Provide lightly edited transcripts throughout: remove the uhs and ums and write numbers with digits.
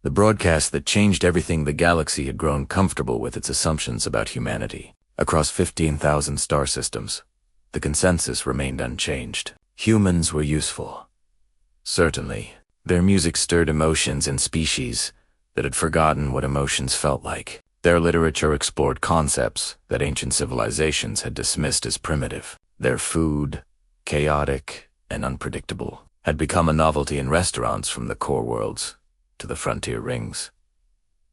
The broadcast that changed everything. The galaxy had grown comfortable with its assumptions about humanity. Across 15,000 star systems, the consensus remained unchanged. Humans were useful. Certainly, their music stirred emotions in species that had forgotten what emotions felt like. Their literature explored concepts that ancient civilizations had dismissed as primitive. Their food, chaotic and unpredictable, had become a novelty in restaurants from the core worlds to the frontier rings.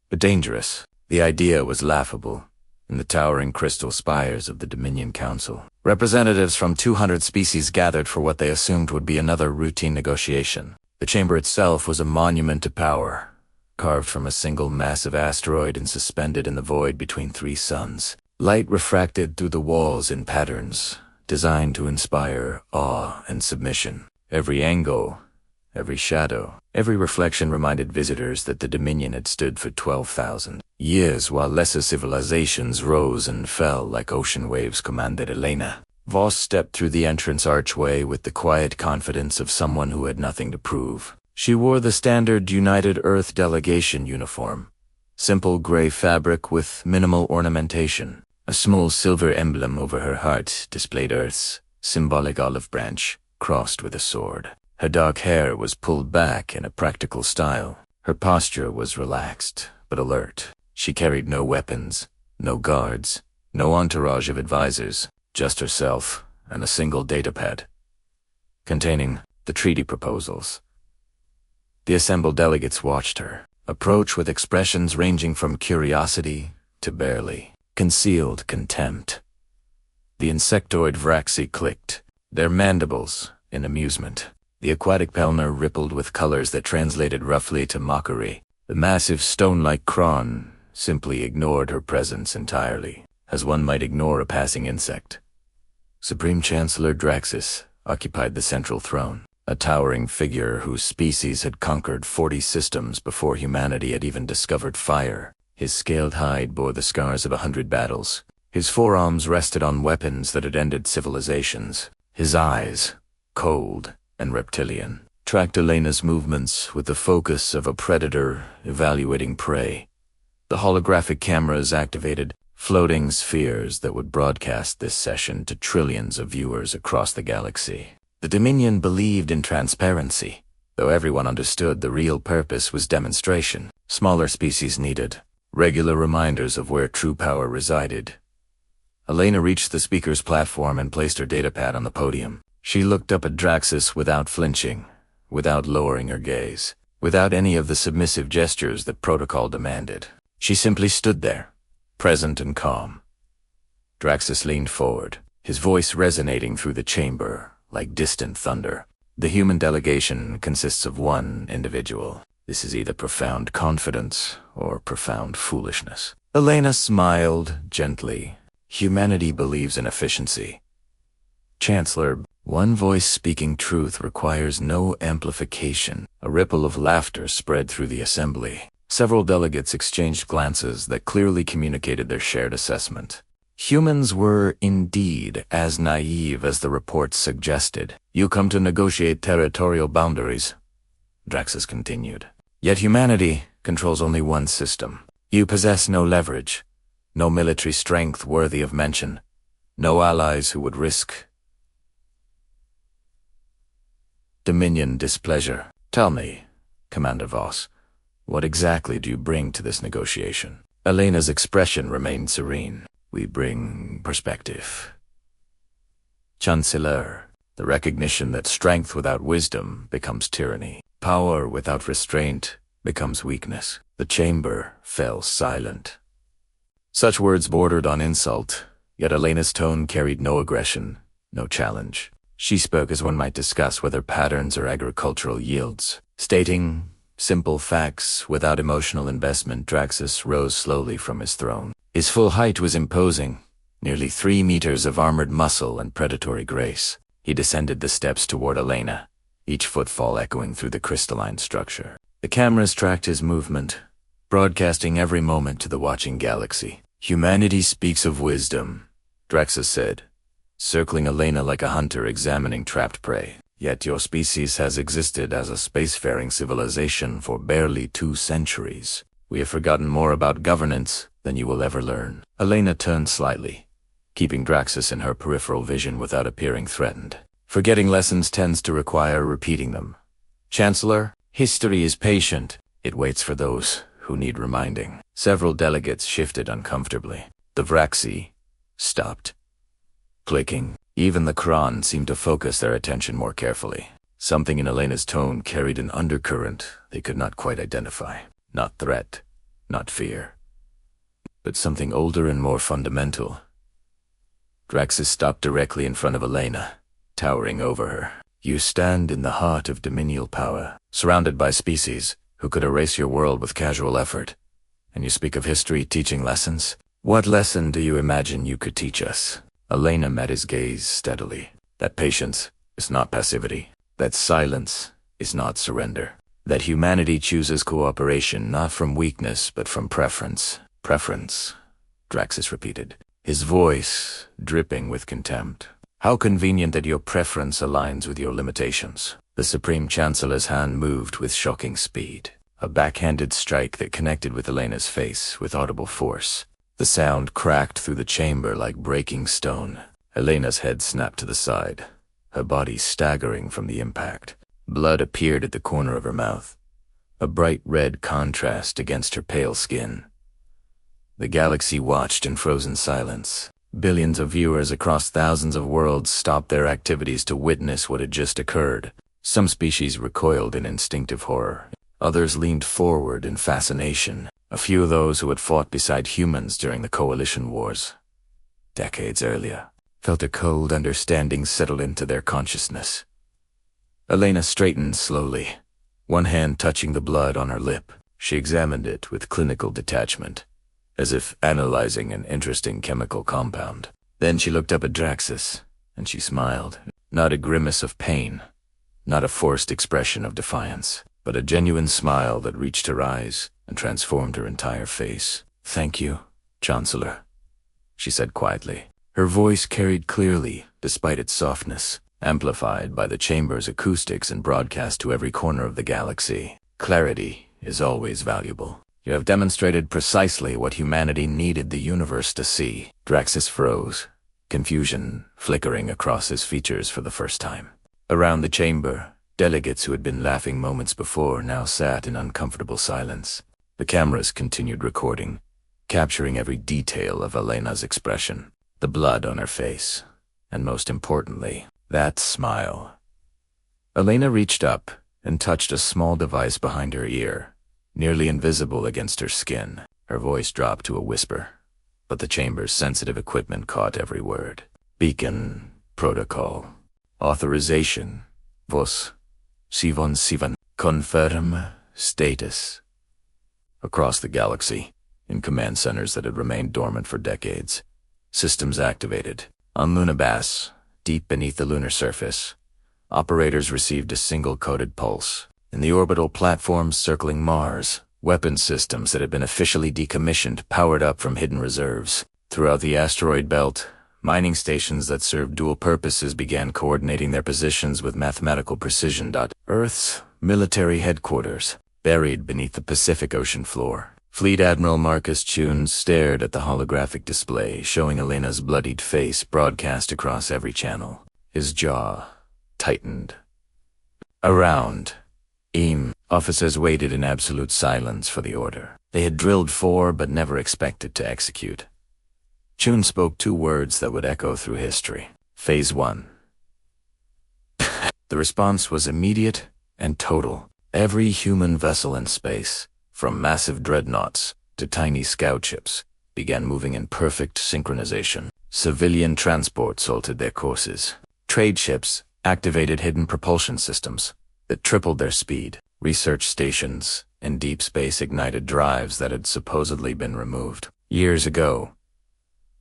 But dangerous. The idea was laughable. In the towering crystal spires of the Dominion Council, representatives from 200 species gathered for what they assumed would be another routine negotiation. The chamber itself was a monument to power, carved from a single massive asteroid and suspended in the void between three suns. Light refracted through the walls in patterns, designed to inspire awe and submission. Every angle, every shadow, every reflection reminded visitors that the Dominion had stood for 12,000 years while lesser civilizations rose and fell like ocean waves. Commanded Elena. Voss stepped through the entrance archway with the quiet confidence of someone who had nothing to prove. She wore the standard United Earth delegation uniform, simple gray fabric with minimal ornamentation. A small silver emblem over her heart displayed Earth's symbolic olive branch, crossed with a sword. Her dark hair was pulled back in a practical style. Her posture was relaxed, but alert. She carried no weapons, no guards, no entourage of advisors, just herself and a single datapad containing the treaty proposals. The assembled delegates watched her approach with expressions ranging from curiosity to barely concealed contempt. The insectoid Vraxi clicked, their mandibles in amusement. The aquatic Pelner rippled with colors that translated roughly to mockery. The massive stone-like Kron simply ignored her presence entirely, as one might ignore a passing insect. Supreme Chancellor Draxus occupied the central throne, a towering figure whose species had conquered 40 systems before humanity had even discovered fire. His scaled hide bore the scars of 100 battles. His forearms rested on weapons that had ended civilizations. His eyes, cold and reptilian, tracked Elena's movements with the focus of a predator evaluating prey. The holographic cameras activated floating spheres that would broadcast this session to trillions of viewers across the galaxy. The Dominion believed in transparency, though everyone understood the real purpose was demonstration. Smaller species needed regular reminders of where true power resided. Elena reached the speaker's platform and placed her datapad on the podium. She looked up at Draxus without flinching, without lowering her gaze, without any of the submissive gestures that protocol demanded. She simply stood there, present and calm. Draxus leaned forward, his voice resonating through the chamber like distant thunder. The human delegation consists of one individual. This is either profound confidence or profound foolishness. Elena smiled gently. Humanity believes in efficiency. Chancellor, one voice speaking truth requires no amplification. A ripple of laughter spread through the assembly. Several delegates exchanged glances that clearly communicated their shared assessment. Humans were indeed as naive as the reports suggested. You come to negotiate territorial boundaries, Draxus continued. Yet humanity controls only one system. You possess no leverage, no military strength worthy of mention, no allies who would risk Dominion displeasure. Tell me, Commander Voss, what exactly do you bring to this negotiation? Elena's expression remained serene. We bring perspective. Chancellor, the recognition that strength without wisdom becomes tyranny. Power without restraint becomes weakness. The chamber fell silent. Such words bordered on insult, yet Elena's tone carried no aggression, no challenge. She spoke as one might discuss whether patterns or agricultural yields. Stating simple facts without emotional investment, Draxus rose slowly from his throne. His full height was imposing, nearly 3 meters of armored muscle and predatory grace. He descended the steps toward Elena, each footfall echoing through the crystalline structure. The cameras tracked his movement, broadcasting every moment to the watching galaxy. Humanity speaks of wisdom, Draxus said, circling Elena like a hunter examining trapped prey. Yet your species has existed as a spacefaring civilization for barely 2 centuries. We have forgotten more about governance than you will ever learn. Elena turned slightly, keeping Draxus in her peripheral vision without appearing threatened. Forgetting lessons tends to require repeating them. Chancellor, history is patient. It waits for those who need reminding. Several delegates shifted uncomfortably. The Vraxi stopped clicking. Even the Kron seemed to focus their attention more carefully. Something in Elena's tone carried an undercurrent they could not quite identify. Not threat, not fear, but something older and more fundamental. Draxus stopped directly in front of Elena, towering over her. You stand in the heart of dominial power, surrounded by species who could erase your world with casual effort. And you speak of history teaching lessons? What lesson do you imagine you could teach us? Elena met his gaze steadily. That patience is not passivity. That silence is not surrender. That humanity chooses cooperation not from weakness but from preference. Preference, Draxus repeated, his voice dripping with contempt. How convenient that your preference aligns with your limitations. The Supreme Chancellor's hand moved with shocking speed. A backhanded strike that connected with Elena's face with audible force. The sound cracked through the chamber like breaking stone. Elena's head snapped to the side, her body staggering from the impact. Blood appeared at the corner of her mouth, a bright red contrast against her pale skin. The galaxy watched in frozen silence. Billions of viewers across thousands of worlds stopped their activities to witness what had just occurred. Some species recoiled in instinctive horror. Others leaned forward in fascination. A few of those who had fought beside humans during the Coalition Wars, decades earlier, felt a cold understanding settle into their consciousness. Elena straightened slowly, one hand touching the blood on her lip. She examined it with clinical detachment, as if analyzing an interesting chemical compound. Then she looked up at Draxus, and she smiled. Not a grimace of pain, not a forced expression of defiance, but a genuine smile that reached her eyes and transformed her entire face. "Thank you, Chancellor," she said quietly. Her voice carried clearly, despite its softness, amplified by the chamber's acoustics and broadcast to every corner of the galaxy. Clarity is always valuable. You have demonstrated precisely what humanity needed the universe to see. Draxus froze, confusion flickering across his features for the first time. Around the chamber, delegates who had been laughing moments before now sat in uncomfortable silence. The cameras continued recording, capturing every detail of Elena's expression, the blood on her face, and most importantly, that smile. Elena reached up and touched a small device behind her ear, nearly invisible against her skin. Her voice dropped to a whisper, but the chamber's sensitive equipment caught every word. Beacon, protocol, authorization, vos, sivan, confirm, status. Across the galaxy, in command centers that had remained dormant for decades, systems activated. On Lunabas, deep beneath the lunar surface, operators received a single coded pulse. In the orbital platforms circling Mars, weapons systems that had been officially decommissioned powered up from hidden reserves. Throughout the asteroid belt, mining stations that served dual purposes began coordinating their positions with mathematical precision. Earth's military headquarters, buried beneath the Pacific Ocean floor. Fleet Admiral Marcus Chun stared at the holographic display showing Elena's bloodied face broadcast across every channel. His jaw tightened. Around officers waited in absolute silence for the order. They had drilled for but never expected to execute. Chun spoke 2 words that would echo through history. Phase 1. The response was immediate and total. Every human vessel in space, from massive dreadnoughts to tiny scout ships, began moving in perfect synchronization. Civilian transports altered their courses. Trade ships activated hidden propulsion systems that tripled their speed. Research stations in deep space ignited drives that had supposedly been removed years ago.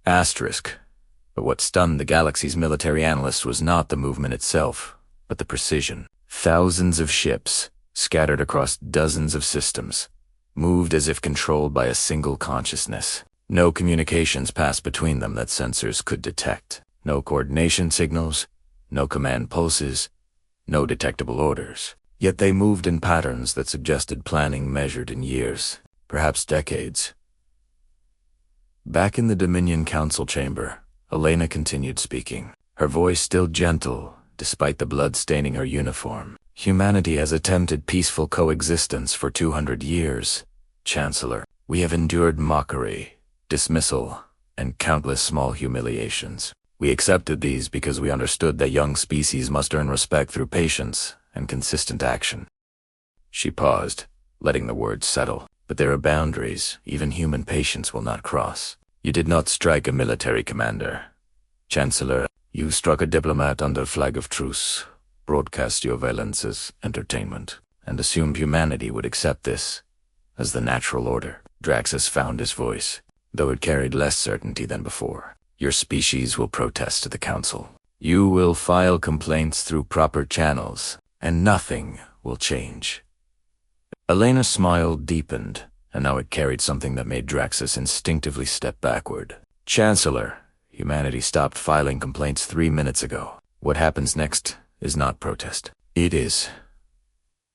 But what stunned the galaxy's military analysts was not the movement itself, but the precision. Thousands of ships, scattered across dozens of systems, moved as if controlled by a single consciousness. No communications passed between them that sensors could detect. No coordination signals, no command pulses, no detectable orders. Yet they moved in patterns that suggested planning measured in years, perhaps decades. Back in the Dominion Council chamber, Elena continued speaking, her voice still gentle, despite the blood staining her uniform. Humanity has attempted peaceful coexistence for 200 years, Chancellor. We have endured mockery, dismissal, and countless small humiliations. We accepted these because we understood that young species must earn respect through patience and consistent action. She paused, letting the words settle. But there are boundaries even human patience will not cross. You did not strike a military commander. Chancellor, you struck a diplomat under flag of truce, broadcast your violence as entertainment, and assumed humanity would accept this as the natural order. Draxus found his voice, though it carried less certainty than before. Your species will protest to the Council. You will file complaints through proper channels, and nothing will change. Elena's smile deepened, and now it carried something that made Draxus instinctively step backward. Chancellor, humanity stopped filing complaints 3 minutes ago. What happens next is not protest. It is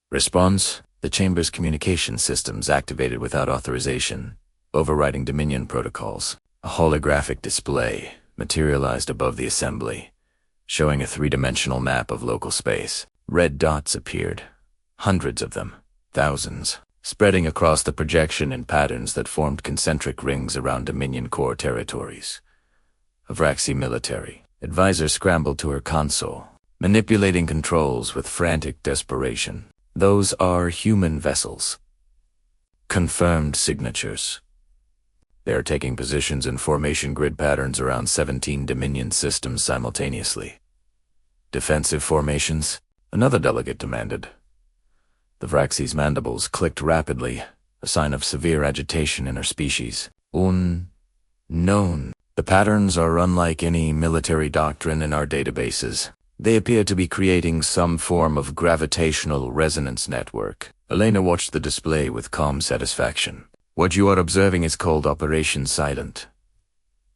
response. The Chamber's communication systems activated without authorization, overriding Dominion protocols. A holographic display materialized above the assembly, showing a three-dimensional map of local space. Red dots appeared, hundreds of them. Thousands, spreading across the projection in patterns that formed concentric rings around Dominion core territories. Avraxi military. Advisor scrambled to her console, manipulating controls with frantic desperation. Those are human vessels. Confirmed signatures. They are taking positions in formation grid patterns around 17 Dominion systems simultaneously. Defensive formations? Another delegate demanded. The Vraxi's mandibles clicked rapidly, a sign of severe agitation in her species. Unknown. The patterns are unlike any military doctrine in our databases. They appear to be creating some form of gravitational resonance network. Elena watched the display with calm satisfaction. What you are observing is called Operation Silent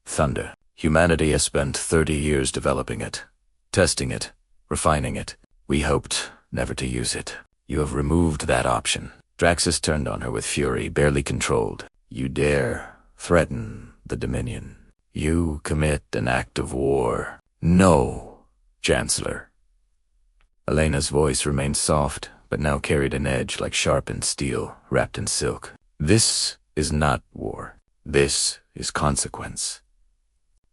Thunder. Humanity has spent 30 years developing it, testing it, refining it. We hoped never to use it. You have removed that option. Draxus turned on her with fury, barely controlled. You dare threaten the Dominion. You commit an act of war. No, Chancellor. Elena's voice remained soft, but now carried an edge like sharpened steel wrapped in silk. This is not war. This is consequence.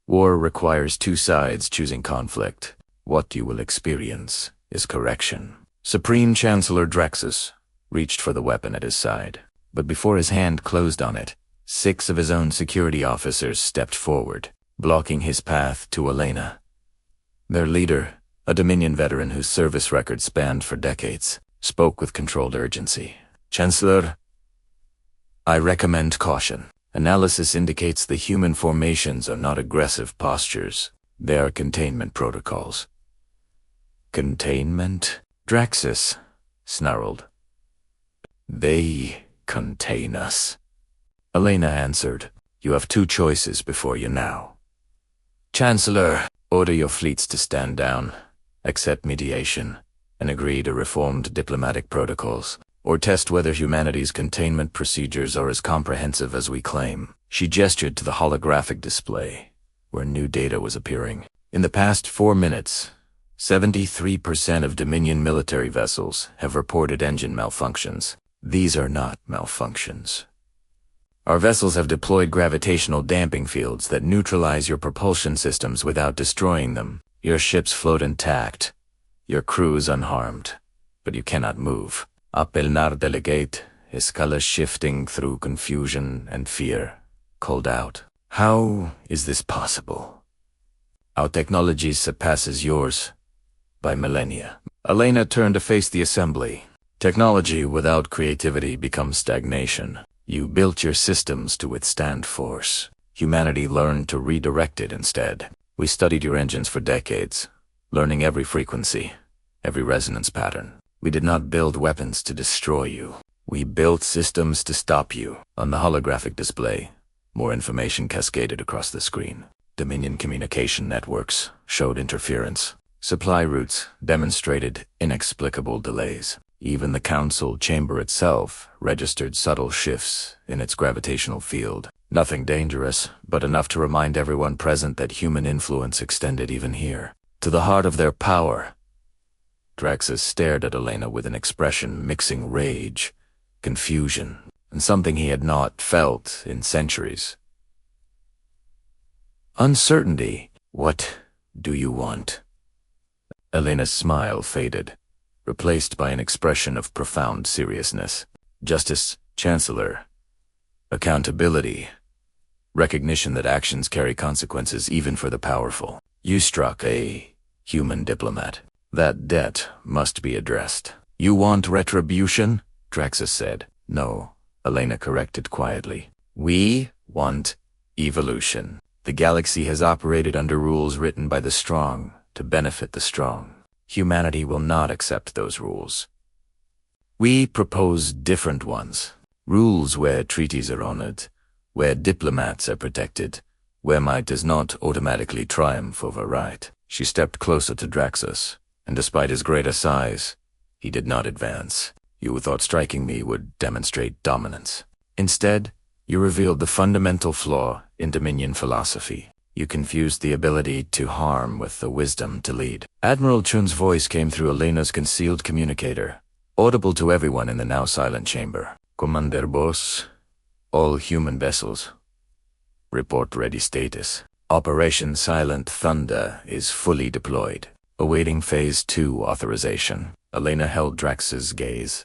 War requires two sides choosing conflict. What you will experience is correction. Supreme Chancellor Draxus reached for the weapon at his side, but before his hand closed on it, 6 of his own security officers stepped forward, blocking his path to Elena. Their leader, a Dominion veteran whose service record spanned for decades, spoke with controlled urgency. Chancellor, I recommend caution. Analysis indicates the human formations are not aggressive postures. They are containment protocols. Containment? Draxus snarled. They contain us. Elena answered. You have 2 choices before you now. Chancellor, order your fleets to stand down, accept mediation, and agree to reformed diplomatic protocols, or test whether humanity's containment procedures are as comprehensive as we claim. She gestured to the holographic display, where new data was appearing. In the past 4 minutes, 73% of Dominion military vessels have reported engine malfunctions. These are not malfunctions. Our vessels have deployed gravitational damping fields that neutralize your propulsion systems without destroying them. Your ships float intact, your crews unharmed, but you cannot move. Apelnar delegate, escala shifting through confusion and fear, called out. How is this possible? Our technology surpasses yours by millennia. Elena turned to face the assembly. Technology without creativity becomes stagnation. You built your systems to withstand force. Humanity learned to redirect it instead. We studied your engines for decades, learning every frequency, every resonance pattern. We did not build weapons to destroy you. We built systems to stop you. On the holographic display, more information cascaded across the screen. Dominion communication networks showed interference. Supply routes demonstrated inexplicable delays. Even the council chamber itself registered subtle shifts in its gravitational field. Nothing dangerous, but enough to remind everyone present that human influence extended even here. To the heart of their power. Draxus stared at Elena with an expression mixing rage, confusion, and something he had not felt in centuries. Uncertainty. What do you want? Elena's smile faded, replaced by an expression of profound seriousness. Justice, Chancellor. Accountability. Recognition that actions carry consequences even for the powerful. You struck a human diplomat. That debt must be addressed. You want retribution? Draxus said. No, Elena corrected quietly. We want evolution. The galaxy has operated under rules written by the strong to benefit the strong. Humanity will not accept those rules. We propose different ones. Rules where treaties are honored, where diplomats are protected, where might does not automatically triumph over right. She stepped closer to Draxus, and despite his greater size, he did not advance. You thought striking me would demonstrate dominance. Instead, you revealed the fundamental flaw in Dominion philosophy. You confused the ability to harm with the wisdom to lead. Admiral Chun's voice came through Elena's concealed communicator, audible to everyone in the now silent chamber. Commander Boss, all human vessels. Report ready status. Operation Silent Thunder is fully deployed. Awaiting Phase 2 authorization. Elena held Drax's gaze.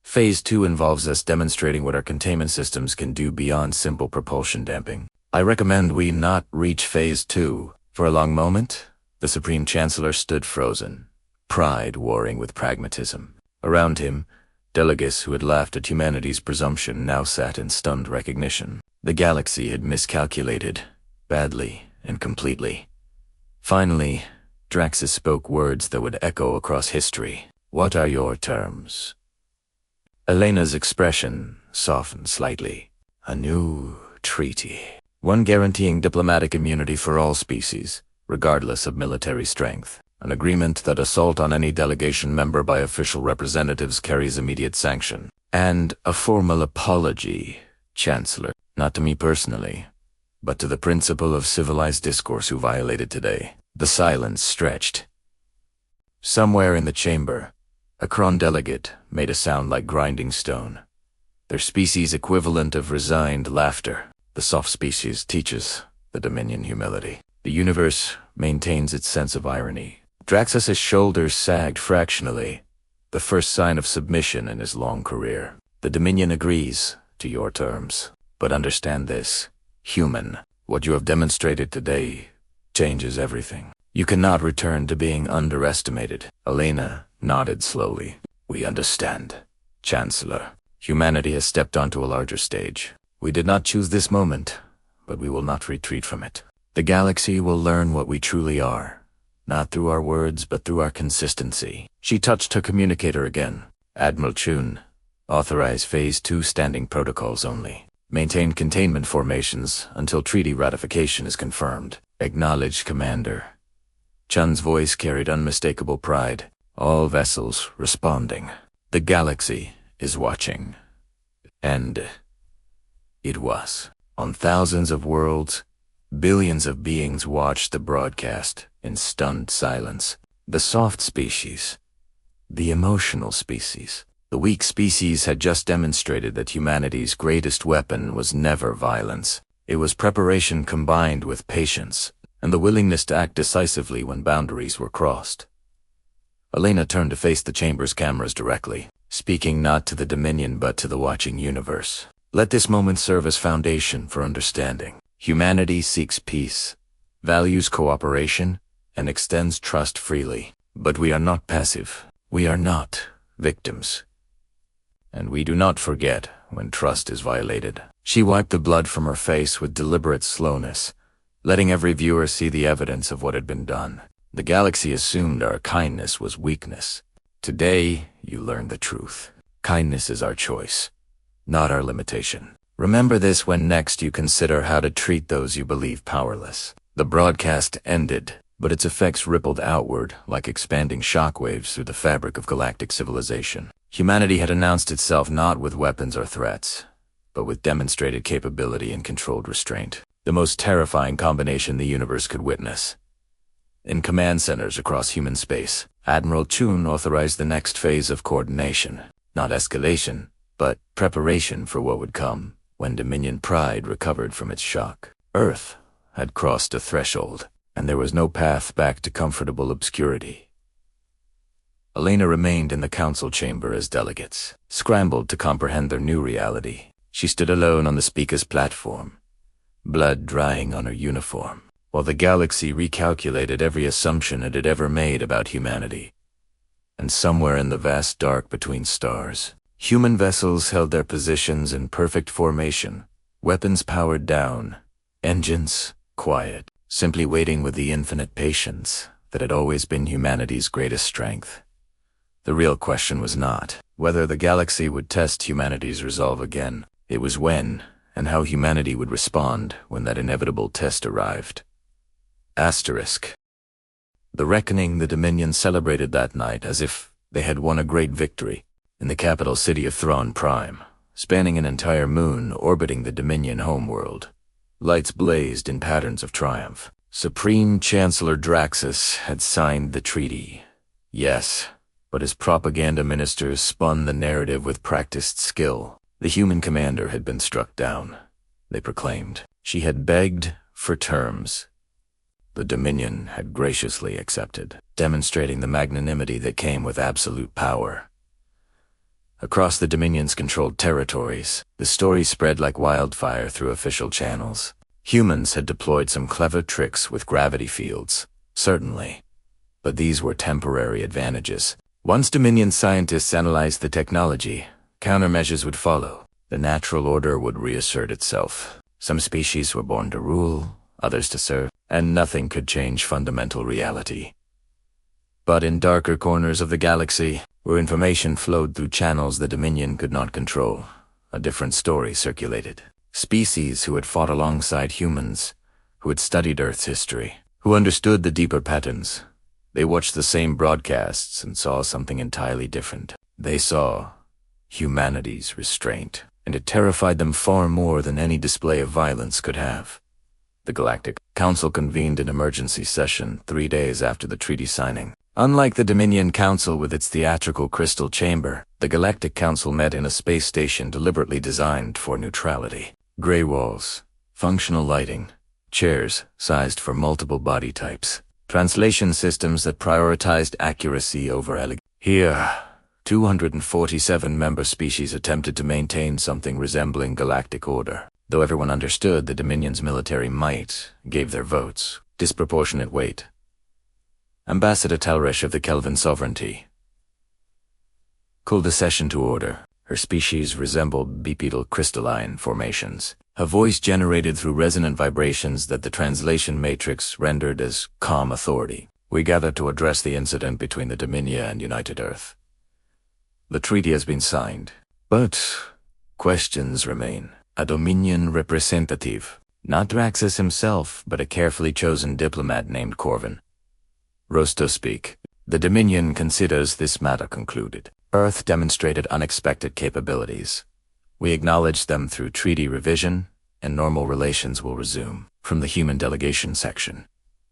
Phase 2 involves us demonstrating what our containment systems can do beyond simple propulsion damping. I recommend we not reach Phase 2. For a long moment, the Supreme Chancellor stood frozen, pride warring with pragmatism. Around him, delegates who had laughed at humanity's presumption now sat in stunned recognition. The galaxy had miscalculated, badly and completely. Finally, Draxus spoke words that would echo across history. What are your terms? Elena's expression softened slightly. A new treaty. One guaranteeing diplomatic immunity for all species, regardless of military strength. An agreement that assault on any delegation member by official representatives carries immediate sanction. And a formal apology, Chancellor. Not to me personally, but to the principle of civilized discourse who violated today. The silence stretched. Somewhere in the chamber, a Kron delegate made a sound like grinding stone. Their species equivalent of resigned laughter. The soft species teaches the Dominion humility. The universe maintains its sense of irony. Draxus's shoulders sagged fractionally, the first sign of submission in his long career. The Dominion agrees to your terms. But understand this, human, what you have demonstrated today changes everything. You cannot return to being underestimated. Elena nodded slowly. We understand, Chancellor. Humanity has stepped onto a larger stage. We did not choose this moment, but we will not retreat from it. The galaxy will learn what we truly are, not through our words, but through our consistency. She touched her communicator again. Admiral Chun, authorize Phase 2 standing protocols only. Maintain containment formations until treaty ratification is confirmed. Acknowledged, Commander. Chun's voice carried unmistakable pride. All vessels responding. The galaxy is watching. And it was. On thousands of worlds, billions of beings watched the broadcast in stunned silence. The soft species, the emotional species, the weak species had just demonstrated that humanity's greatest weapon was never violence. It was preparation combined with patience, and the willingness to act decisively when boundaries were crossed. Elena turned to face the chamber's cameras directly, speaking not to the Dominion but to the watching universe. Let this moment serve as foundation for understanding. Humanity seeks peace, values cooperation, and extends trust freely. But we are not passive. We are not victims. And we do not forget when trust is violated. She wiped the blood from her face with deliberate slowness, letting every viewer see the evidence of what had been done. The galaxy assumed our kindness was weakness. Today, you learn the truth. Kindness is our choice, not our limitation. Remember this when next you consider how to treat those you believe powerless. The broadcast ended, but its effects rippled outward like expanding shockwaves through the fabric of galactic civilization. Humanity had announced itself not with weapons or threats, but with demonstrated capability and controlled restraint. The most terrifying combination the universe could witness. In command centers across human space, Admiral Chun authorized the next phase of coordination, not escalation, but preparation for what would come when Dominion pride recovered from its shock. Earth had crossed a threshold, and there was no path back to comfortable obscurity. Elena remained in the council chamber as delegates scrambled to comprehend their new reality. She stood alone on the speaker's platform, blood drying on her uniform, while the galaxy recalculated every assumption it had ever made about humanity. And somewhere in the vast dark between stars, human vessels held their positions in perfect formation, weapons powered down, engines quiet, simply waiting with the infinite patience that had always been humanity's greatest strength. The real question was not whether the galaxy would test humanity's resolve again. It was when and how humanity would respond when that inevitable test arrived. Asterisk. The reckoning the Dominion celebrated that night as if they had won a great victory. In the capital city of Thrawn Prime, spanning an entire moon orbiting the Dominion homeworld, lights blazed in patterns of triumph. Supreme Chancellor Draxus had signed the treaty. Yes, but his propaganda ministers spun the narrative with practiced skill. The human commander had been struck down, they proclaimed. She had begged for terms. The Dominion had graciously accepted, demonstrating the magnanimity that came with absolute power. Across the Dominion's controlled territories, the story spread like wildfire through official channels. Humans had deployed some clever tricks with gravity fields, certainly, but these were temporary advantages. Once Dominion scientists analyzed the technology, countermeasures would follow. The natural order would reassert itself. Some species were born to rule, others to serve, and nothing could change fundamental reality. But in darker corners of the galaxy, where information flowed through channels the Dominion could not control, a different story circulated. Species who had fought alongside humans, who had studied Earth's history, who understood the deeper patterns. They watched the same broadcasts and saw something entirely different. They saw humanity's restraint, and it terrified them far more than any display of violence could have. The Galactic Council convened an emergency session 3 days after the treaty signing. Unlike the Dominion Council with its theatrical crystal chamber, the Galactic Council met in a space station deliberately designed for neutrality. Gray walls, functional lighting, chairs sized for multiple body types, translation systems that prioritized accuracy over elegance. Here, 247 member species attempted to maintain something resembling galactic order. Though everyone understood the Dominion's military might, gave their votes disproportionate weight. Ambassador Talresh of the Kelvin Sovereignty called the session to order. Her species resembled bipedal crystalline formations. Her voice generated through resonant vibrations that the translation matrix rendered as calm authority. We gather to address the incident between the Dominion and United Earth. The treaty has been signed, but questions remain. A Dominion representative, not Draxus himself, but a carefully chosen diplomat named Corvin, rose to speak. The Dominion considers this matter concluded. Earth demonstrated unexpected capabilities. We acknowledge them through treaty revision, and normal relations will resume. From the human delegation section,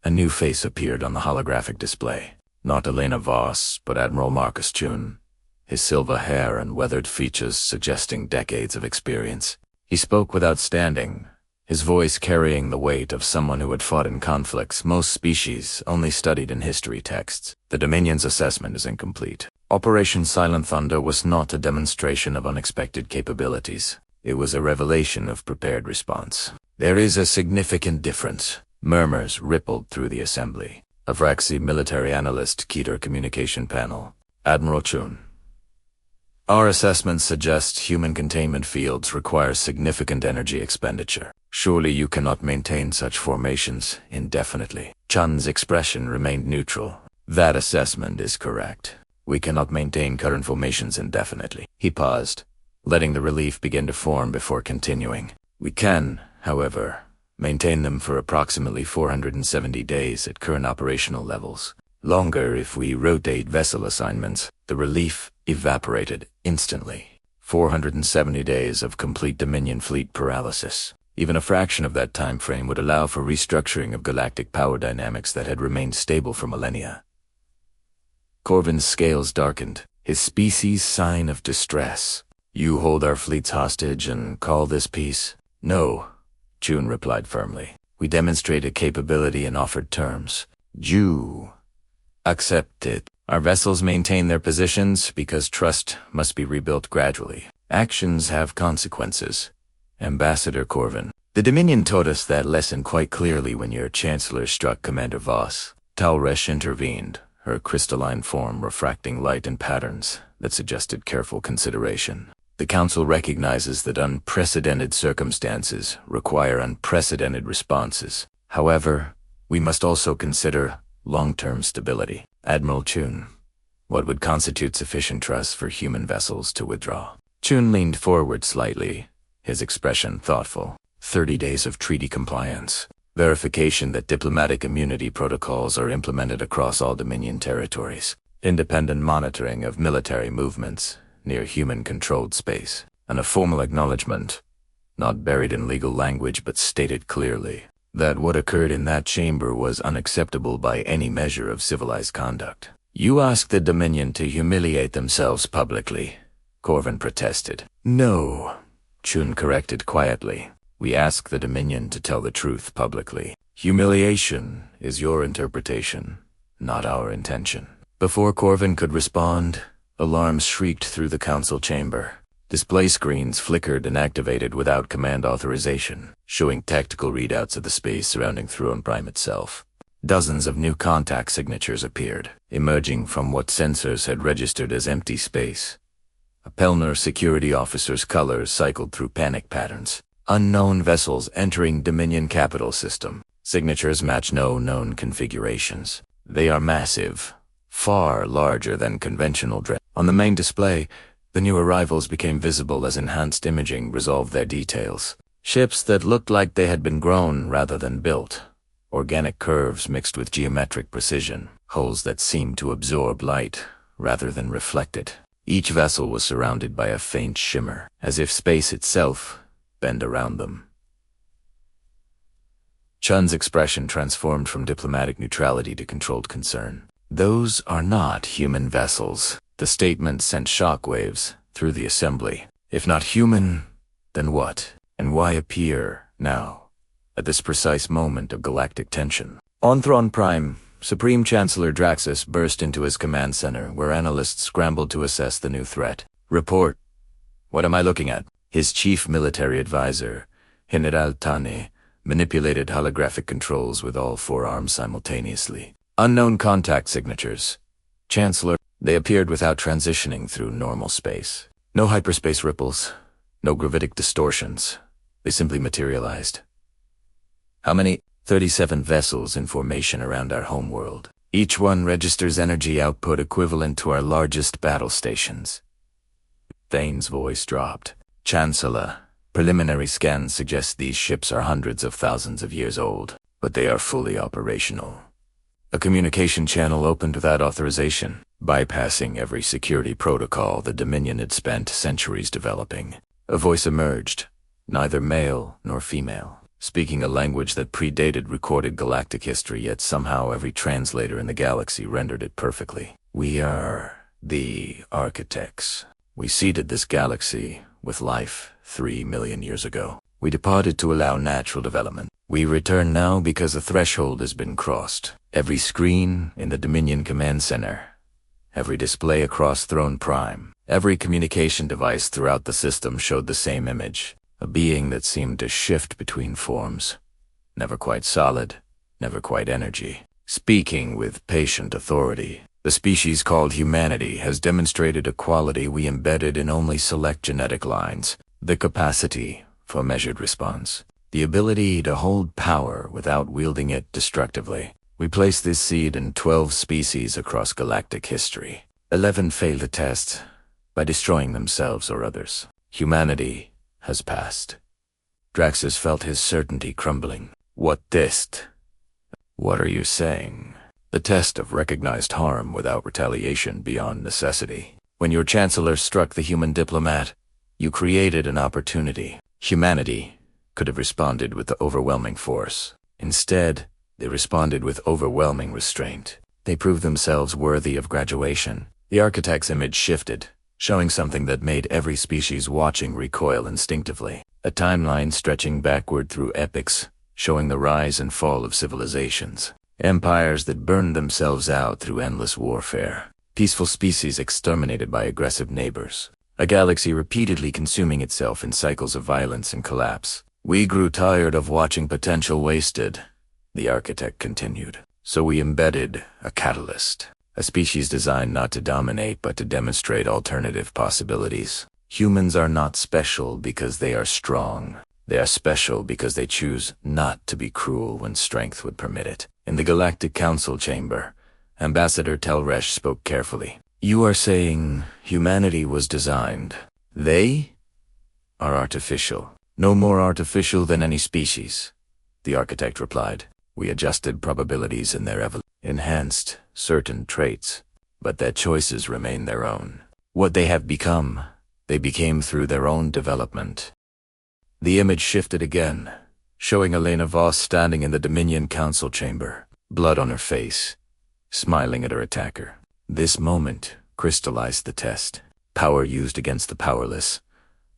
a new face appeared on the holographic display. Not Elena Voss, but Admiral Marcus Chun, his silver hair and weathered features suggesting decades of experience. He spoke without standing, his voice carrying the weight of someone who had fought in conflicts most species only studied in history texts. The Dominion's assessment is incomplete. Operation Silent Thunder was not a demonstration of unexpected capabilities. It was a revelation of prepared response. There is a significant difference. Murmurs rippled through the assembly. Avraxi military analyst Keter communication panel. Admiral Chun. Our assessments suggest human containment fields require significant energy expenditure. Surely you cannot maintain such formations indefinitely. Chun's expression remained neutral. That assessment is correct. We cannot maintain current formations indefinitely. He paused, letting the relief begin to form before continuing. We can, however, Maintain them for approximately 470 days at current operational levels. Longer if we rotate vessel assignments. The relief evaporated instantly. 470 days of complete Dominion fleet paralysis. Even a fraction of that time frame would allow for restructuring of galactic power dynamics that had remained stable for millennia. Corvin's scales darkened, his species' sign of distress. You hold our fleets hostage and call this peace? No, June replied firmly. We demonstrated capability and offered terms. You accepted. Our vessels maintain their positions because trust must be rebuilt gradually. Actions have consequences. Ambassador Corvin. The Dominion taught us that lesson quite clearly when your Chancellor struck Commander Voss. Talresh intervened, her crystalline form refracting light in patterns that suggested careful consideration. The Council recognizes that unprecedented circumstances require unprecedented responses. However, we must also consider long-term stability. Admiral Chun, what would constitute sufficient trust for human vessels to withdraw? Chun leaned forward slightly, his expression thoughtful. 30 days of treaty compliance. Verification that diplomatic immunity protocols are implemented across all Dominion territories. Independent monitoring of military movements near human-controlled space. And a formal acknowledgement, not buried in legal language but stated clearly, that what occurred in that chamber was unacceptable by any measure of civilized conduct. You asked the Dominion to humiliate themselves publicly, Corvin protested. No, Chun corrected quietly. We ask the Dominion to tell the truth publicly. Humiliation is your interpretation, not our intention. Before Corvin could respond, alarms shrieked through the council chamber. Display screens flickered and activated without command authorization, showing tactical readouts of the space surrounding Throne Prime itself. Dozens of new contact signatures appeared, emerging from what sensors had registered as empty space. A Pelner security officer's colors cycled through panic patterns. Unknown vessels entering Dominion capital system. Signatures match no known configurations. They are massive, far larger than conventional dread. On the main display, the new arrivals became visible as enhanced imaging resolved their details. Ships that looked like they had been grown rather than built. Organic curves mixed with geometric precision. Holes that seemed to absorb light rather than reflect it. Each vessel was surrounded by a faint shimmer, as if space itself bend around them. Chun's expression transformed from diplomatic neutrality to controlled concern. Those are not human vessels. The statement sent shockwaves through the assembly. If not human, then what? And why appear now, at this precise moment of galactic tension? On Throne Prime, Supreme Chancellor Draxus burst into his command center, where analysts scrambled to assess the new threat. Report. What am I looking at? His chief military advisor, General Tane, manipulated holographic controls with all four arms simultaneously. Unknown contact signatures. Chancellor, they appeared without transitioning through normal space. No hyperspace ripples, no gravitic distortions. They simply materialized. How many? 37 vessels in formation around our homeworld. Each one registers energy output equivalent to our largest battle stations. Thane's voice dropped. Chancellor, preliminary scans suggest these ships are hundreds of thousands of years old, but they are fully operational. A communication channel opened without authorization, bypassing every security protocol the Dominion had spent centuries developing. A voice emerged, neither male nor female, speaking a language that predated recorded galactic history, yet somehow every translator in the galaxy rendered it perfectly. We are the architects. We seeded this galaxy with life 3 million years ago. We departed to allow natural development. We return now because a threshold has been crossed. Every screen in the Dominion Command Center, every display across Throne Prime, every communication device throughout the system showed the same image. A being that seemed to shift between forms. Never quite solid, never quite energy. Speaking with patient authority. The species called humanity has demonstrated a quality we embedded in only select genetic lines. The capacity for measured response. The ability to hold power without wielding it destructively. We placed this seed in 12 species across galactic history. 11 failed the test by destroying themselves or others. Humanity has passed. Draxus felt his certainty crumbling. What test? What are you saying? The test of recognized harm without retaliation beyond necessity. When your chancellor struck the human diplomat, you created an opportunity. Humanity could have responded with the overwhelming force. Instead, they responded with overwhelming restraint. They proved themselves worthy of graduation. The architect's image shifted, showing something that made every species watching recoil instinctively. A timeline stretching backward through epochs, showing the rise and fall of civilizations. Empires that burned themselves out through endless warfare. Peaceful species exterminated by aggressive neighbors. A galaxy repeatedly consuming itself in cycles of violence and collapse. We grew tired of watching potential wasted, the architect continued. So we embedded a catalyst. A species designed not to dominate but to demonstrate alternative possibilities. Humans are not special because they are strong. They are special because they choose not to be cruel when strength would permit it. In the Galactic Council chamber, Ambassador Telresh spoke carefully. You are saying humanity was designed. They are artificial. No more artificial than any species, the architect replied. We adjusted probabilities in their evolution, enhanced certain traits, but their choices remain their own. What they have become, they became through their own development. The image shifted again, showing Elena Voss standing in the Dominion Council chamber, blood on her face, smiling at her attacker. This moment crystallized the test. Power used against the powerless,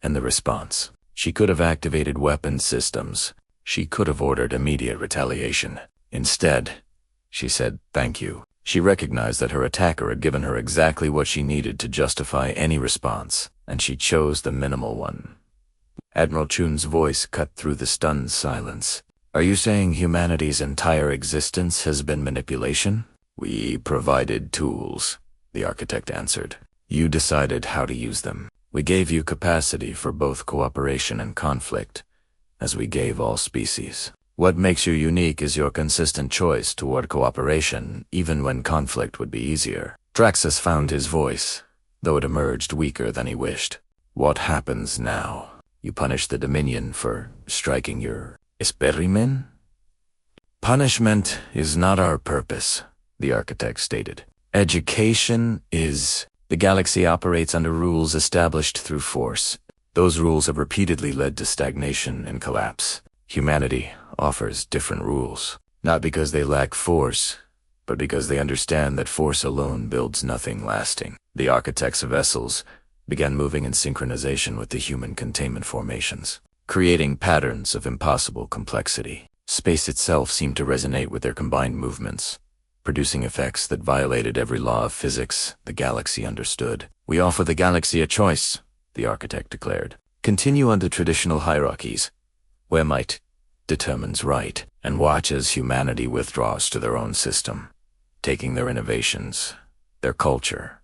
and the response. She could have activated weapon systems. She could have ordered immediate retaliation. Instead, she said thank you. She recognized that her attacker had given her exactly what she needed to justify any response, and she chose the minimal one. Admiral Chun's voice cut through the stunned silence. Are you saying humanity's entire existence has been manipulation? We provided tools, the architect answered. You decided how to use them. We gave you capacity for both cooperation and conflict, as we gave all species. What makes you unique is your consistent choice toward cooperation, even when conflict would be easier. Draxus found his voice, though it emerged weaker than he wished. What happens now? You punish the Dominion for striking your experiment? Punishment is not our purpose, the architect stated. Education is. The galaxy operates under rules established through force. Those rules have repeatedly led to stagnation and collapse. Humanity offers different rules, not because they lack force, but because they understand that force alone builds nothing lasting. The architect's vessels began moving in synchronization with the human containment formations, creating patterns of impossible complexity. Space itself seemed to resonate with their combined movements, producing effects that violated every law of physics the galaxy understood. We offer the galaxy a choice, the architect declared. Continue under traditional hierarchies, where might determines right, and watch as humanity withdraws to their own system, taking their innovations, their culture,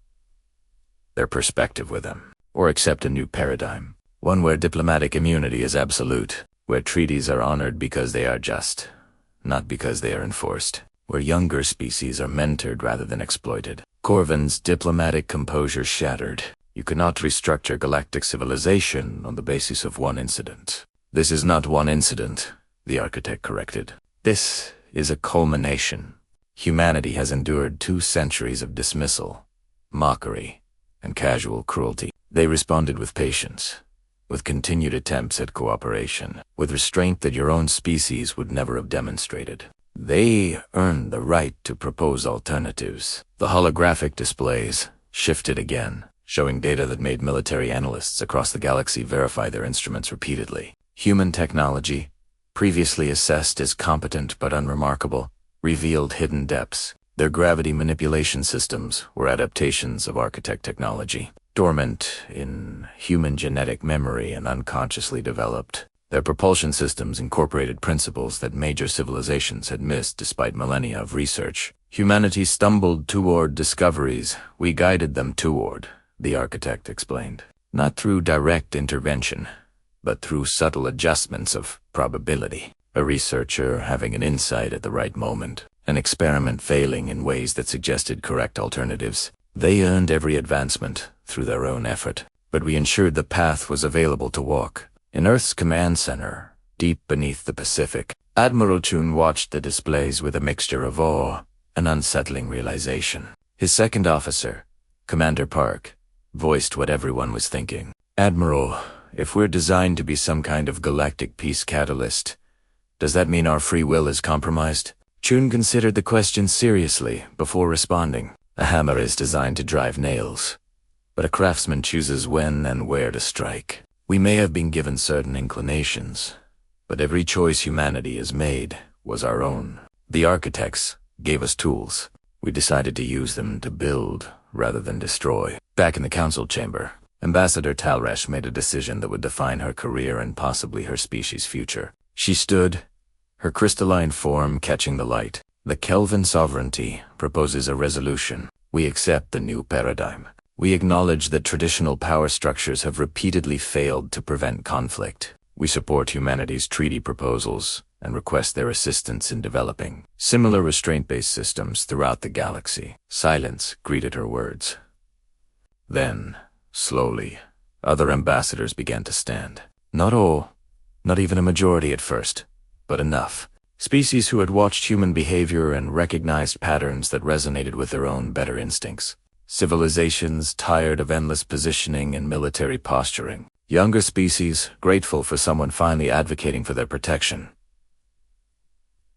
their perspective with them, or accept a new paradigm, one where diplomatic immunity is absolute, where treaties are honored because they are just, not because they are enforced, where younger species are mentored rather than exploited. Corvin's diplomatic composure shattered. You cannot restructure galactic civilization on the basis of one incident. This is not one incident, the architect corrected. This is a culmination. Humanity has endured 2 centuries of dismissal, mockery, and casual cruelty. They responded with patience, with continued attempts at cooperation, with restraint that your own species would never have demonstrated. They earned the right to propose alternatives. The holographic displays shifted again, showing data that made military analysts across the galaxy verify their instruments repeatedly. Human technology, previously assessed as competent but unremarkable, revealed hidden depths. Their gravity manipulation systems were adaptations of architect technology, dormant in human genetic memory and unconsciously developed. Their propulsion systems incorporated principles that major civilizations had missed despite millennia of research. Humanity stumbled toward discoveries we guided them toward, the architect explained. Not through direct intervention, but through subtle adjustments of probability. A researcher having an insight at the right moment, an experiment failing in ways that suggested correct alternatives. They earned every advancement through their own effort, but we ensured the path was available to walk. In Earth's command center, deep beneath the Pacific. Admiral Chun watched the displays with a mixture of awe and unsettling realization. His second officer, Commander Park, voiced what everyone was thinking. "Admiral, if we're designed to be some kind of galactic peace catalyst, does that mean our free will is compromised?" Chun considered the question seriously before responding. "A hammer is designed to drive nails, but a craftsman chooses when and where to strike. We may have been given certain inclinations, but every choice humanity has made was our own. The architects gave us tools. We decided to use them to build rather than destroy." Back in the council chamber, Ambassador Talresh made a decision that would define her career and possibly her species' future. She stood, her crystalline form catching the light. "The Kelvin sovereignty proposes a resolution. We accept the new paradigm. We acknowledge that traditional power structures have repeatedly failed to prevent conflict. We support humanity's treaty proposals and request their assistance in developing similar restraint-based systems throughout the galaxy." Silence greeted her words. Then, slowly, other ambassadors began to stand. Not all, not even a majority at first, but enough. Species who had watched human behavior and recognized patterns that resonated with their own better instincts. Civilizations tired of endless positioning and military posturing. Younger species grateful for someone finally advocating for their protection.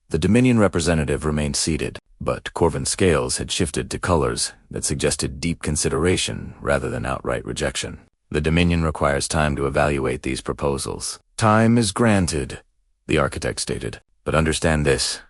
The Dominion representative remained seated, but Corvin's scales had shifted to colors that suggested deep consideration rather than outright rejection. "The Dominion requires time to evaluate these proposals." "Time is granted," the architect stated. "But understand this,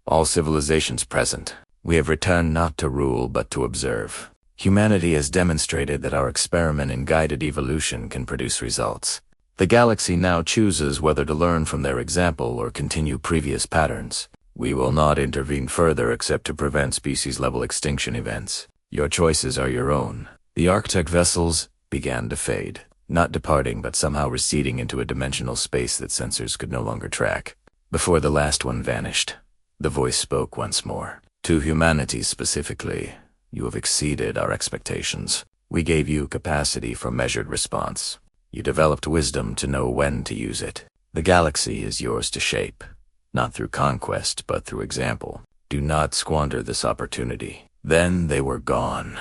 all civilizations present, we have returned not to rule but to observe. Humanity has demonstrated that our experiment in guided evolution can produce results. The galaxy now chooses whether to learn from their example or continue previous patterns. We will not intervene further except to prevent species-level extinction events. Your choices are your own." The architect vessels began to fade, not departing but somehow receding into a dimensional space that sensors could no longer track. Before the last one vanished, the voice spoke once more. "To humanity specifically, you have exceeded our expectations. We gave you capacity for measured response. You developed wisdom to know when to use it. The galaxy is yours to shape, not through conquest but through example. Do not squander this opportunity." Then they were gone.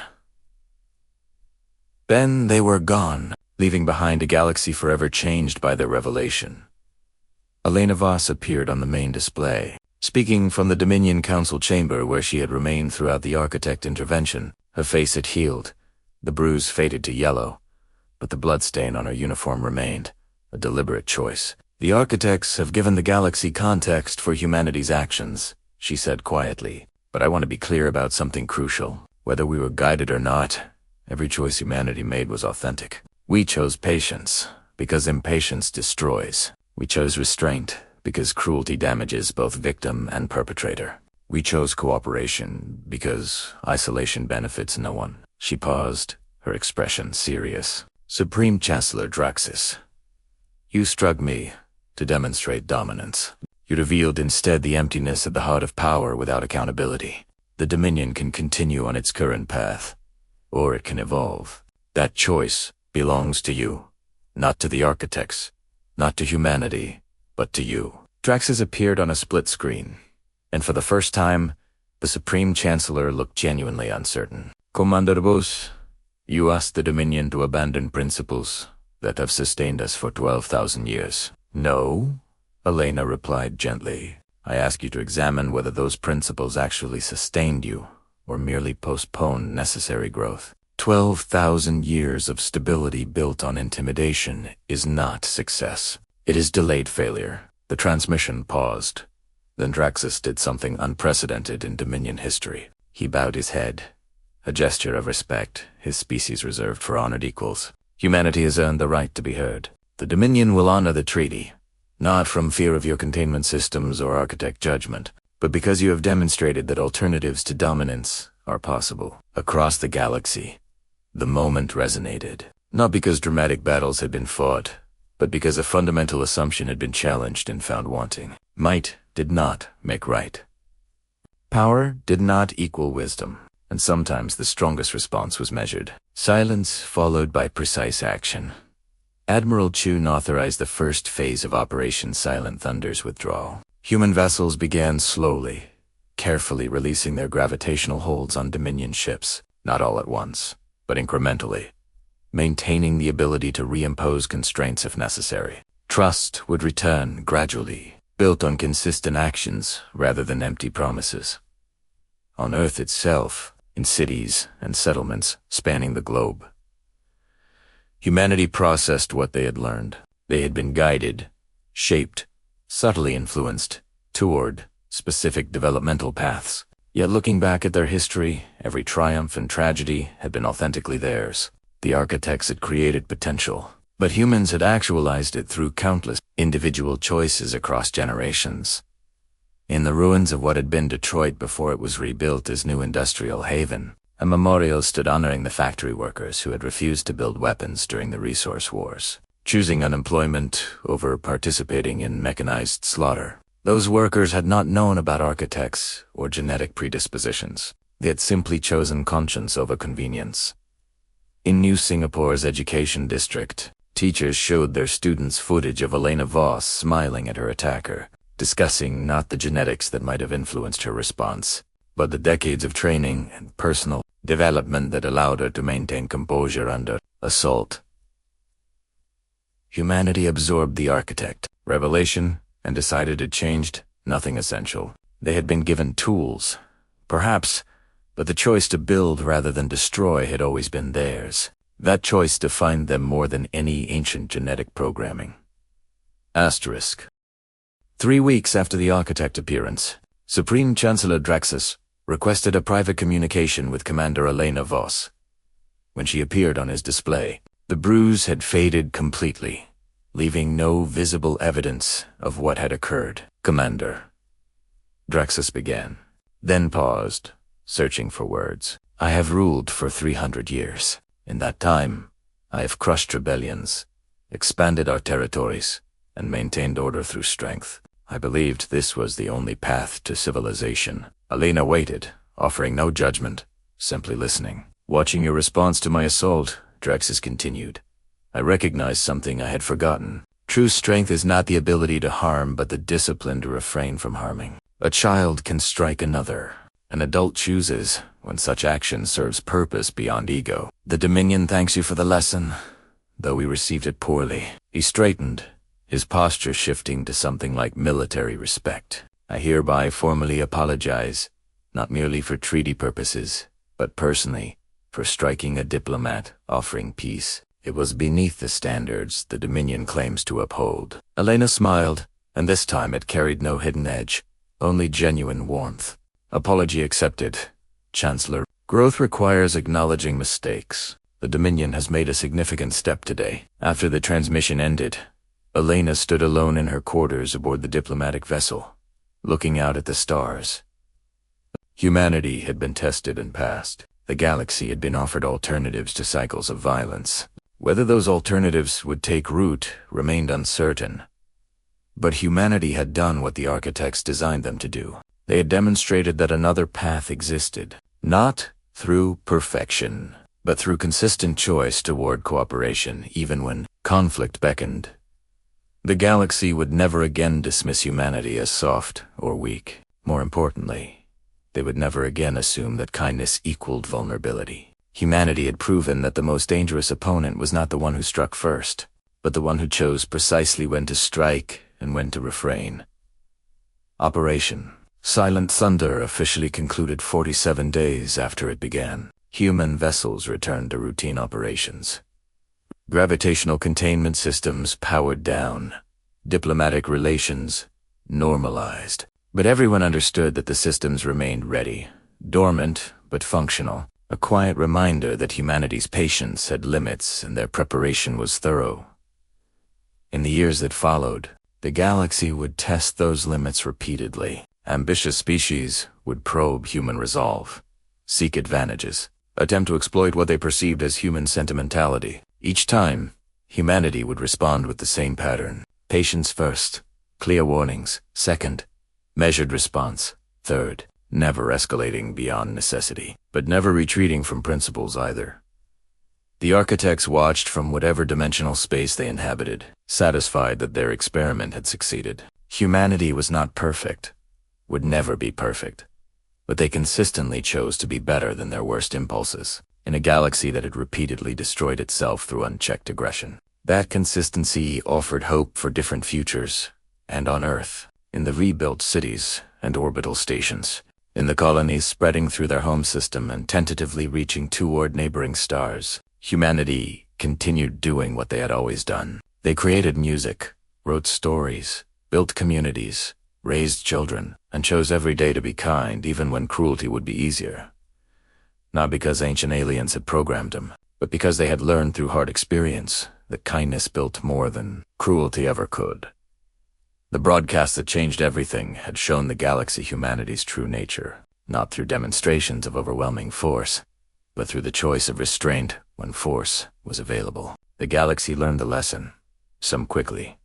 Leaving behind a galaxy forever changed by their revelation. Elena Voss appeared on the main display. Speaking from the Dominion Council chamber where she had remained throughout the architect intervention, her face had healed. The bruise faded to yellow, but the bloodstain on her uniform remained, a deliberate choice. "The architects have given the galaxy context for humanity's actions," she said quietly. "But I want to be clear about something crucial. Whether we were guided or not, every choice humanity made was authentic. We chose patience, because impatience destroys. We chose restraint, because cruelty damages both victim and perpetrator. We chose cooperation, because isolation benefits no one." She paused, her expression serious. "Supreme Chancellor Draxis, you struck me to demonstrate dominance. You revealed instead the emptiness at the heart of power without accountability. The Dominion can continue on its current path, or it can evolve. That choice belongs to you, not to the architects, not to humanity, but to you." Draxis appeared on a split screen, and for the first time, the Supreme Chancellor looked genuinely uncertain. "Commander Voss, you asked the Dominion to abandon principles that have sustained us for 12,000 years. No, Elena replied gently. I ask you to examine whether those principles actually sustained you, or merely postponed necessary growth. 12,000 years of stability built on intimidation is not success. It is delayed failure. The transmission paused. Then Draxis did something unprecedented in Dominion history. He bowed his head, a gesture of respect his species reserved for honored equals. Humanity has earned the right to be heard. The Dominion will honor the treaty, not from fear of your containment systems or architect judgment, but because you have demonstrated that alternatives to dominance are possible. Across the galaxy, the moment resonated, not because dramatic battles had been fought, but because a fundamental assumption had been challenged and found wanting. Might did not make right. Power did not equal wisdom, and sometimes the strongest response was measured. Silence followed by precise action. Admiral Chun authorized the first phase of Operation Silent Thunder's withdrawal. Human vessels began slowly, carefully releasing their gravitational holds on Dominion ships, not all at once, but incrementally, maintaining the ability to reimpose constraints if necessary. Trust would return gradually, built on consistent actions rather than empty promises. On Earth itself, in cities and settlements spanning the globe, humanity processed what they had learned. They had been guided, shaped, subtly influenced toward specific developmental paths. Yet looking back at their history, every triumph and tragedy had been authentically theirs. The architects had created potential, but humans had actualized it through countless individual choices across generations. In the ruins of what had been Detroit before it was rebuilt as new industrial haven, a memorial stood honoring the factory workers who had refused to build weapons during the resource wars, choosing unemployment over participating in mechanized slaughter. Those workers had not known about architects or genetic predispositions. They had simply chosen conscience over convenience. In New Singapore's education district, teachers showed their students footage of Elena Voss smiling at her attacker, discussing not the genetics that might have influenced her response, but the decades of training and personal development that allowed her to maintain composure under assault. Humanity absorbed the architect, revelation, and decided it changed nothing essential. They had been given tools, perhaps, but the choice to build rather than destroy had always been theirs. That choice defined them more than any ancient genetic programming. Asterisk. 3 weeks after the architect appearance, Supreme Chancellor Draxus requested a private communication with Commander Elena Voss. When she appeared on his display, the bruise had faded completely, leaving no visible evidence of what had occurred. "Commander," Draxus began, then paused, searching for words. "I have ruled for 300 years. In that time, I have crushed rebellions, expanded our territories, and maintained order through strength. I believed this was the only path to civilization." Elena waited, offering no judgment, simply listening. "Watching your response to my assault," Draxus continued, "I recognized something I had forgotten. True strength is not the ability to harm, but the discipline to refrain from harming. A child can strike another. An adult chooses when such action serves purpose beyond ego. The Dominion thanks you for the lesson, though we received it poorly." He straightened, his posture shifting to something like military respect. "I hereby formally apologize, not merely for treaty purposes, but personally, for striking a diplomat offering peace. It was beneath the standards the Dominion claims to uphold." Elena smiled, and this time it carried no hidden edge, only genuine warmth. "Apology accepted, Chancellor. Growth requires acknowledging mistakes. The Dominion has made a significant step today." After the transmission ended, Elena stood alone in her quarters aboard the diplomatic vessel, looking out at the stars. Humanity had been tested and passed. The galaxy had been offered alternatives to cycles of violence. Whether those alternatives would take root remained uncertain. But humanity had done what the architects designed them to do. They had demonstrated that another path existed, not through perfection, but through consistent choice toward cooperation, even when conflict beckoned. The galaxy would never again dismiss humanity as soft or weak. More importantly, they would never again assume that kindness equaled vulnerability. Humanity had proven that the most dangerous opponent was not the one who struck first, but the one who chose precisely when to strike and when to refrain. Operation Silent Thunder officially concluded 47 days after it began. Human vessels returned to routine operations. Gravitational containment systems powered down. Diplomatic relations normalized. But everyone understood that the systems remained ready, dormant but functional. A quiet reminder that humanity's patience had limits and their preparation was thorough. In the years that followed, the galaxy would test those limits repeatedly. Ambitious species would probe human resolve, seek advantages, attempt to exploit what they perceived as human sentimentality. Each time, humanity would respond with the same pattern. Patience first, clear warnings. Second, measured response. Third, never escalating beyond necessity, but never retreating from principles either. The architects watched from whatever dimensional space they inhabited, satisfied that their experiment had succeeded. Humanity was not perfect, would never be perfect, but they consistently chose to be better than their worst impulses, in a galaxy that had repeatedly destroyed itself through unchecked aggression. That consistency offered hope for different futures, and on Earth, in the rebuilt cities and orbital stations, in the colonies spreading through their home system and tentatively reaching toward neighboring stars, humanity continued doing what they had always done. They created music, wrote stories, built communities, raised children, and chose every day to be kind even when cruelty would be easier. Not because ancient aliens had programmed them, but because they had learned through hard experience that kindness built more than cruelty ever could. The broadcast that changed everything had shown the galaxy humanity's true nature, not through demonstrations of overwhelming force, but through the choice of restraint when force was available. The galaxy learned the lesson, some quickly,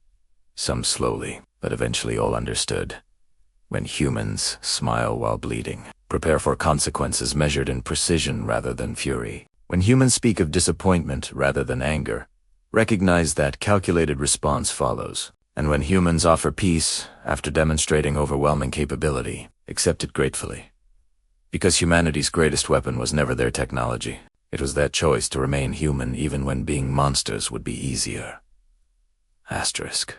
some slowly, but eventually all understood. When humans smile while bleeding, prepare for consequences measured in precision rather than fury. When humans speak of disappointment rather than anger, recognize that calculated response follows. And when humans offer peace after demonstrating overwhelming capability, accept it gratefully. Because humanity's greatest weapon was never their technology. It was that choice to remain human even when being monsters would be easier. Asterisk.